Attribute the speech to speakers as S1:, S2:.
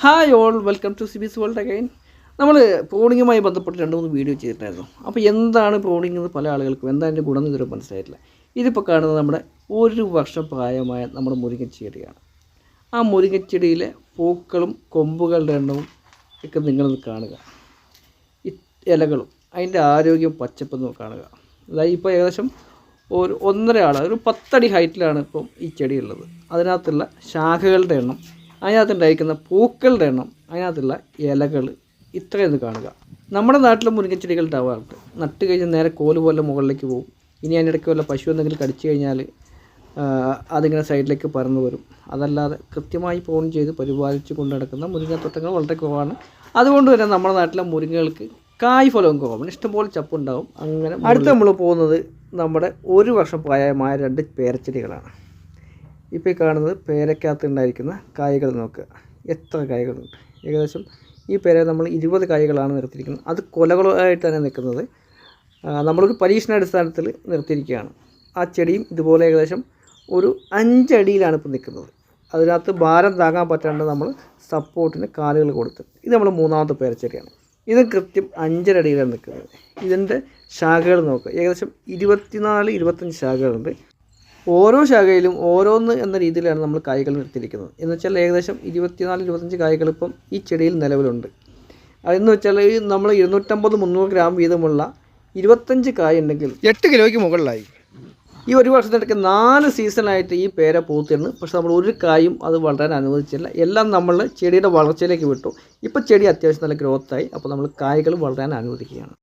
S1: Hi all, welcome to സിബിസ് world again. നമ്മൾ പ്രോണിങ്ങുമായി ബന്ധപ്പെട്ട് 2-3 വീഡിയോ ചെയ്തിട്ടായിരുന്നു. അപ്പോൾ എന്താണ് പ്രോണിങ് എന്ന് പല ആളുകൾക്കും എന്താ അതിൻ്റെ ഗുണം ഇതുവരെ മനസ്സിലായിട്ടില്ല. ഇതിപ്പോൾ കാണുന്നത് നമ്മുടെ 1 വർഷം പ്രായമായ നമ്മുടെ മുരിങ്ങച്ചെടിയാണ്. ആ മുരിങ്ങച്ചെടിയിലെ പൂക്കളും കൊമ്പുകളുടെ എണ്ണവും ഒക്കെ നിങ്ങളൊന്ന് കാണുക. ഇലകളും അതിൻ്റെ ആരോഗ്യം പച്ചപ്പെന്ന് കാണുക. അതായത് ഇപ്പോൾ ഏകദേശം ഒരു 1.5 ആൾ, ഒരു 10 അടി ഹൈറ്റിലാണ് ഇപ്പം ഈ ചെടിയുള്ളത്. അതിനകത്തുള്ള ശാഖകളുടെ എണ്ണം, അതിനകത്തുണ്ടായിരിക്കുന്ന പൂക്കളുടെ എണ്ണം, അതിനകത്തുള്ള ഇലകൾ ഇത്രയൊന്ന് കാണുക. നമ്മുടെ നാട്ടിലെ മുരിങ്ങച്ചെടികൾ ഉണ്ടാവാറുണ്ട്. നട്ട് കഴിഞ്ഞാൽ നേരെ കോല് പോലെ മുകളിലേക്ക് പോകും. ഇനി അതിനിടയ്ക്ക് വല്ല പശു എന്തെങ്കിലും കടിച്ചു കഴിഞ്ഞാൽ അതിങ്ങനെ സൈഡിലേക്ക് പറന്നു വരും. അതല്ലാതെ കൃത്യമായി ഫോൺ ചെയ്ത് പരിപാലിച്ച് കൊണ്ട് നടക്കുന്ന മുരിങ്ങത്തോട്ടങ്ങൾ വളരെ കുറവാണ്. അതുകൊണ്ട് തന്നെ നമ്മുടെ നാട്ടിലെ മുരിങ്ങകൾക്ക് കായ് ഫലവും കുറവാണ്. ഇഷ്ടംപോലെ ചപ്പുണ്ടാവും. അങ്ങനെ അടുത്ത് നമ്മൾ പോകുന്നത് നമ്മുടെ 1 വർഷം പ്രായമായ 2 പേരച്ചെടികളാണ്. ഇപ്പോൾ ഈ കാണുന്നത് പേരക്കകത്ത് ഉണ്ടായിരിക്കുന്ന കായ്കൾ നോക്കുക, എത്ര കായ്കളുണ്ട്. ഏകദേശം ഈ പേര നമ്മൾ 20 കായ്കളാണ് നിർത്തിയിരിക്കുന്നത്. അത് കൊലകളായിട്ട് തന്നെ നിൽക്കുന്നത്. നമ്മളൊരു പരീക്ഷണാടിസ്ഥാനത്തിൽ നിർത്തിയിരിക്കുകയാണ്. ആ ചെടിയും ഇതുപോലെ ഏകദേശം ഒരു 5 അടിയിലാണ് ഇപ്പോൾ നിൽക്കുന്നത്. അതിനകത്ത് ഭാരം താങ്ങാൻ പറ്റാണ്ട് നമ്മൾ സപ്പോർട്ടിന് കാലുകൾ കൊടുത്ത്. ഇത് നമ്മൾ 3ാമത്തെ പേരച്ചെടിയാണ്. ഇത് കൃത്യം 5.5 അടിയിലാണ് നിൽക്കുന്നത്. ഇതിൻ്റെ ശാഖകൾ നോക്കുക, ഏകദേശം 24-25 ശാഖകളുണ്ട്. ഓരോ ശാഖയിലും ഓരോന്ന് എന്ന രീതിയിലാണ് നമ്മൾ കായ്കൾ നിർത്തിയിരിക്കുന്നത്. എന്ന് വെച്ചാൽ ഏകദേശം 24-25 കായ്കൾ ഇപ്പം ഈ ചെടിയിൽ നിലവിലുണ്ട്. അതെന്ന് വെച്ചാൽ നമ്മൾ 250-300 ഗ്രാം വീതമുള്ള 25 കായ ഉണ്ടെങ്കിൽ 8 കിലോയ്ക്ക് മുകളിലായി. ഈ 1 വർഷത്തിനിടയ്ക്ക് 4 സീസണായിട്ട് ഈ പേര പൂത്തിരുന്നു. പക്ഷെ നമ്മൾ ഒരു കായും അത് വളരാൻ അനുവദിച്ചില്ല. എല്ലാം നമ്മൾ ചെടിയുടെ വളർച്ചയിലേക്ക് വിട്ടു. ഇപ്പോൾ ചെടി അത്യാവശ്യം നല്ല ഗ്രോത്തായി. അപ്പോൾ നമ്മൾ കായ്കൾ വളരാൻ അനുവദിക്കുകയാണ്.